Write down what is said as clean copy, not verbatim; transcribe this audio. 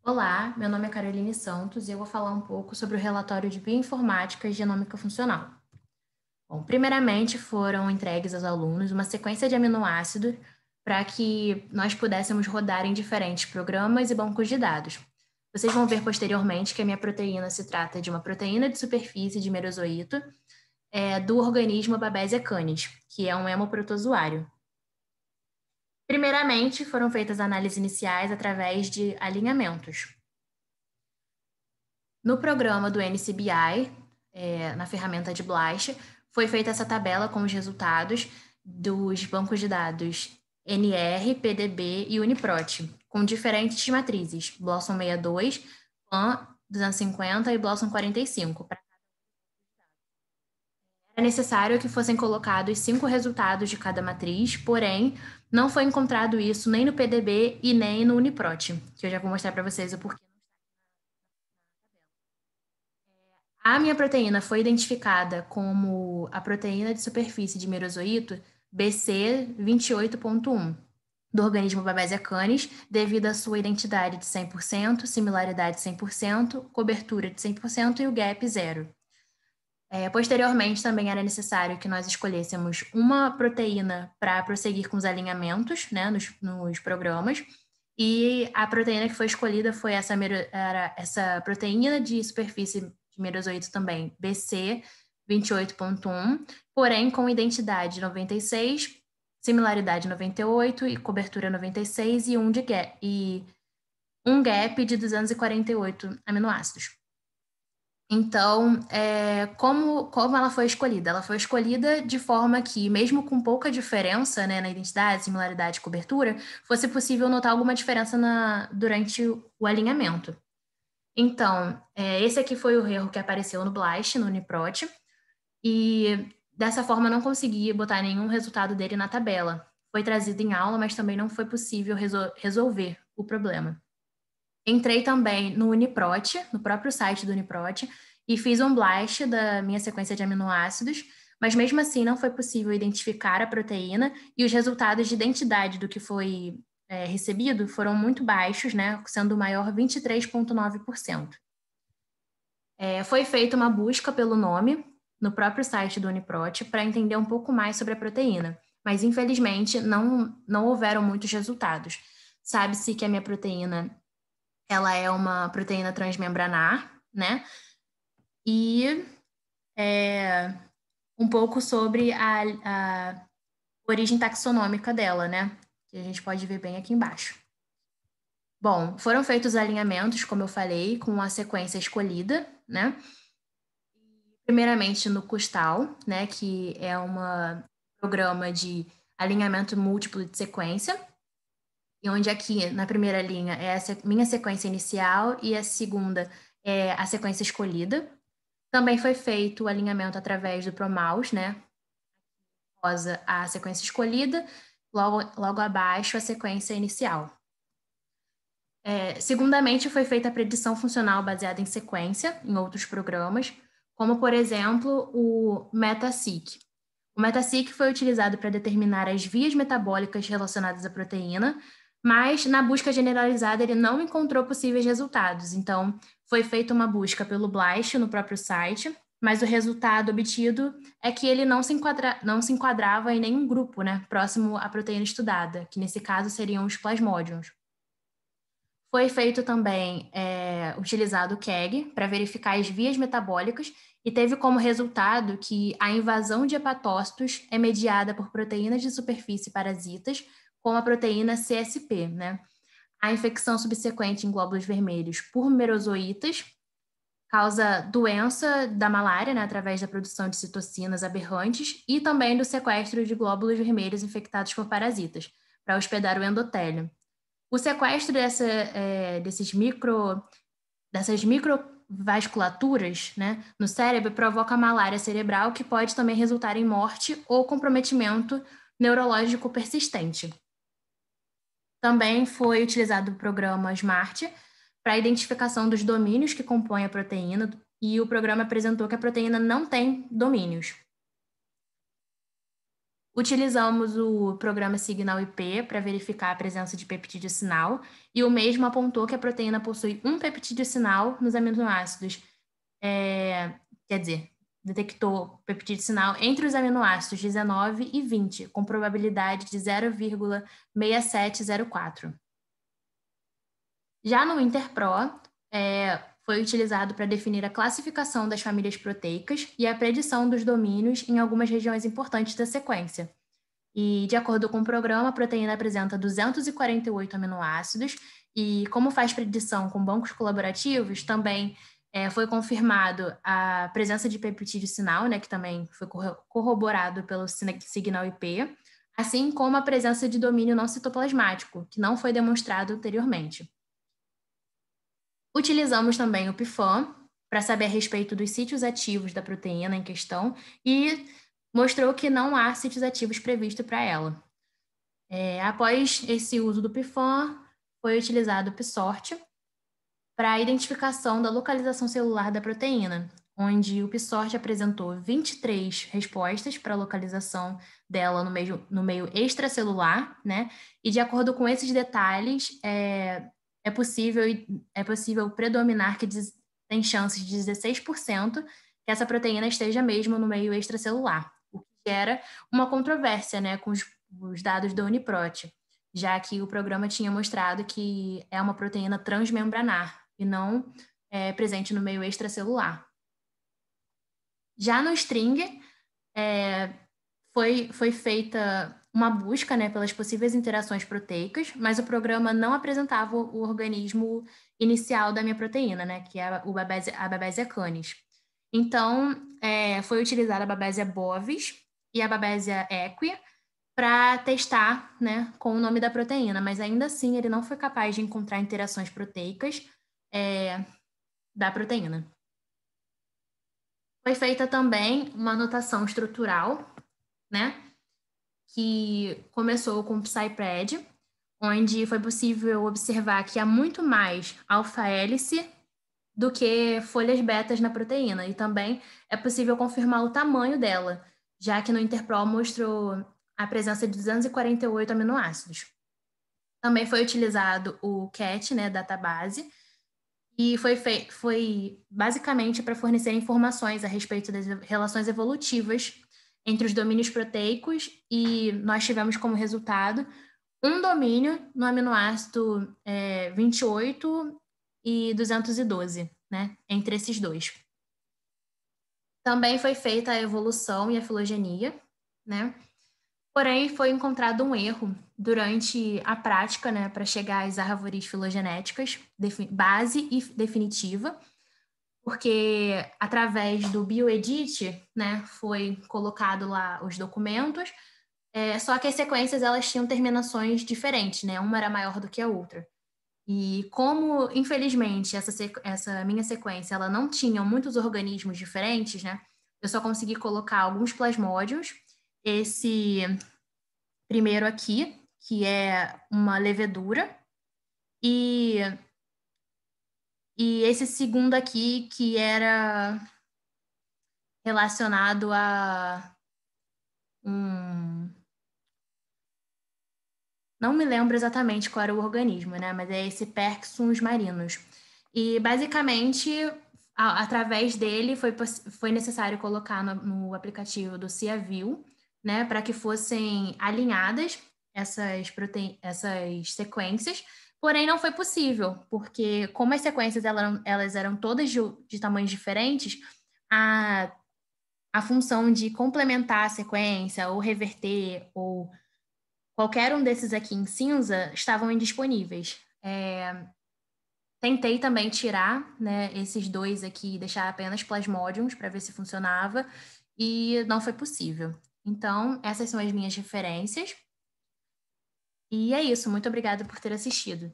Olá, meu nome é Caroline Santos e eu vou falar um pouco sobre o relatório de bioinformática e genômica funcional. Bom, primeiramente foram entregues aos alunos uma sequência de aminoácidos para que nós pudéssemos rodar em diferentes programas e bancos de dados. Vocês vão ver posteriormente que a minha proteína se trata de uma proteína de superfície de merozoíto do organismo Babesia canis, que é um hemoprotozoário. Primeiramente, foram feitas análises iniciais através de alinhamentos. No programa do NCBI, na ferramenta de BLAST, foi feita essa tabela com os resultados dos bancos de dados NR, PDB e Uniprot, com diferentes matrizes, Blossom 62, PAN 250 e Blossom 45. Era necessário que fossem colocados 5 resultados de cada matriz, porém, não foi encontrado isso nem no PDB e nem no Uniprot, que eu já vou mostrar para vocês o porquê. A minha proteína foi identificada como a proteína de superfície de merozoíto BC28.1, do organismo Babesia canis, devido à sua identidade de 100%, similaridade 100%, cobertura de 100% e o gap zero. Posteriormente, também era necessário que nós escolhêssemos uma proteína para prosseguir com os alinhamentos, né, nos programas, e a proteína que foi escolhida foi era essa proteína de superfície de merozoíto também, BC28.1, porém com identidade 96, similaridade 98 e cobertura 96 e um gap de 248 aminoácidos. Então, como ela foi escolhida? Ela foi escolhida de forma que, mesmo com pouca diferença, né, na identidade, similaridade e cobertura, fosse possível notar alguma diferença durante o alinhamento. Então, esse aqui foi o erro que apareceu no BLAST, no Uniprot, e dessa forma eu não consegui botar nenhum resultado dele na tabela. Foi trazido em aula, mas também não foi possível resolver o problema. Entrei também no Uniprot, no próprio site do Uniprot, e fiz um blast da minha sequência de aminoácidos, mas mesmo assim não foi possível identificar a proteína e os resultados de identidade do que foi recebido foram muito baixos, né, sendo o maior 23,9%. Foi feita uma busca pelo nome no próprio site do Uniprot para entender um pouco mais sobre a proteína, mas infelizmente não houveram muitos resultados. Sabe-se que a minha proteína ela é uma proteína transmembranar, né? E um pouco sobre a origem taxonômica dela, né? Que a gente pode ver bem aqui embaixo. Bom, foram feitos alinhamentos, como eu falei, com a sequência escolhida, né? Primeiramente no Custal, né? Que é um programa de alinhamento múltiplo de sequência, e onde aqui na primeira linha é a minha sequência inicial e a segunda é a sequência escolhida. Também foi feito o alinhamento através do ProMouse, né? Rosa a sequência escolhida, logo abaixo a sequência inicial. Segundamente, foi feita a predição funcional baseada em sequência, em outros programas, como, por exemplo, o MetaSeq. O MetaSeq foi utilizado para determinar as vias metabólicas relacionadas à proteína, mas na busca generalizada ele não encontrou possíveis resultados. Então, foi feita uma busca pelo BLAST no próprio site, mas o resultado obtido é que ele não se enquadrava em nenhum grupo, né, próximo à proteína estudada, que nesse caso seriam os plasmódios. Foi feito também, utilizado o KEGG para verificar as vias metabólicas e teve como resultado que a invasão de hepatócitos é mediada por proteínas de superfície parasitas, como a proteína CSP, né? A infecção subsequente em glóbulos vermelhos por merozoítas causa doença da malária, né, através da produção de citocinas aberrantes e também do sequestro de glóbulos vermelhos infectados por parasitas, para hospedar o endotélio. O sequestro dessas microvasculaturas, né, no cérebro provoca malária cerebral, que pode também resultar em morte ou comprometimento neurológico persistente. Também foi utilizado o programa SMART para a identificação dos domínios que compõem a proteína, e o programa apresentou que a proteína não tem domínios. Utilizamos o programa Signal-IP para verificar a presença de peptídeo-sinal, e o mesmo apontou que a proteína possui um peptídeo-sinal nos aminoácidos. Quer dizer, detectou peptídeo-sinal entre os aminoácidos 19 e 20, com probabilidade de 0,6704. Já no INTERPRO, foi utilizado para definir a classificação das famílias proteicas e a predição dos domínios em algumas regiões importantes da sequência. E, de acordo com o programa, a proteína apresenta 248 aminoácidos e, como faz predição com bancos colaborativos, também foi confirmado a presença de peptídeo-sinal, né, que também foi corroborado pelo Signal-IP, assim como a presença de domínio não citoplasmático, que não foi demonstrado anteriormente. Utilizamos também o PIFAM para saber a respeito dos sítios ativos da proteína em questão e mostrou que não há sítios ativos previstos para ela. Após esse uso do PIFAM, foi utilizado o PSORT para a identificação da localização celular da proteína, onde o PSORT apresentou 23 respostas para a localização dela no meio extracelular, né? E de acordo com esses detalhes, é possível predominar que tem chances de 16% que essa proteína esteja mesmo no meio extracelular, o que gera uma controvérsia, né, com os dados da Uniprot, já que o programa tinha mostrado que é uma proteína transmembranar e não presente no meio extracelular. Já no string, foi feita uma busca, né, pelas possíveis interações proteicas, mas o programa não apresentava o organismo inicial da minha proteína, né, que é a Babesia canis. Então, foi utilizada a Babesia bovis e a Babesia equi para testar, né, com o nome da proteína, mas ainda assim ele não foi capaz de encontrar interações proteicas da proteína. Foi feita também uma anotação estrutural, né, que começou com o PsyPred, onde foi possível observar que há muito mais alfa-hélice do que folhas betas na proteína, e também é possível confirmar o tamanho dela, já que no Interpro mostrou a presença de 248 aminoácidos. Também foi utilizado o CAT, né, database, e foi basicamente para fornecer informações a respeito das relações evolutivas entre os domínios proteicos, e nós tivemos como resultado um domínio no aminoácido 28 e 212, né, entre esses dois. Também foi feita a evolução e a filogenia, né? Porém, foi encontrado um erro durante a prática, né, para chegar às árvores filogenéticas, base e definitiva, porque através do bioedit, né, foi colocado lá os documentos, só que as sequências elas tinham terminações diferentes, né, uma era maior do que a outra. E como, infelizmente, essa minha sequência ela não tinha muitos organismos diferentes, né, eu só consegui colocar alguns plasmódios, esse primeiro aqui, que é uma levedura, e esse segundo aqui, que era relacionado a não me lembro exatamente qual era o organismo, né? Mas é esse Perkins marinus. E, basicamente, através dele, foi necessário colocar no aplicativo do CiaView, né? Para que fossem alinhadas essas sequências. Porém, não foi possível, porque como as sequências elas eram todas de tamanhos diferentes, a função de complementar a sequência, ou reverter, ou qualquer um desses aqui em cinza estavam indisponíveis. Tentei também tirar, né, esses dois aqui, deixar apenas plasmódiums para ver se funcionava, e não foi possível. Então, essas são as minhas referências. E é isso. Muito obrigada por ter assistido.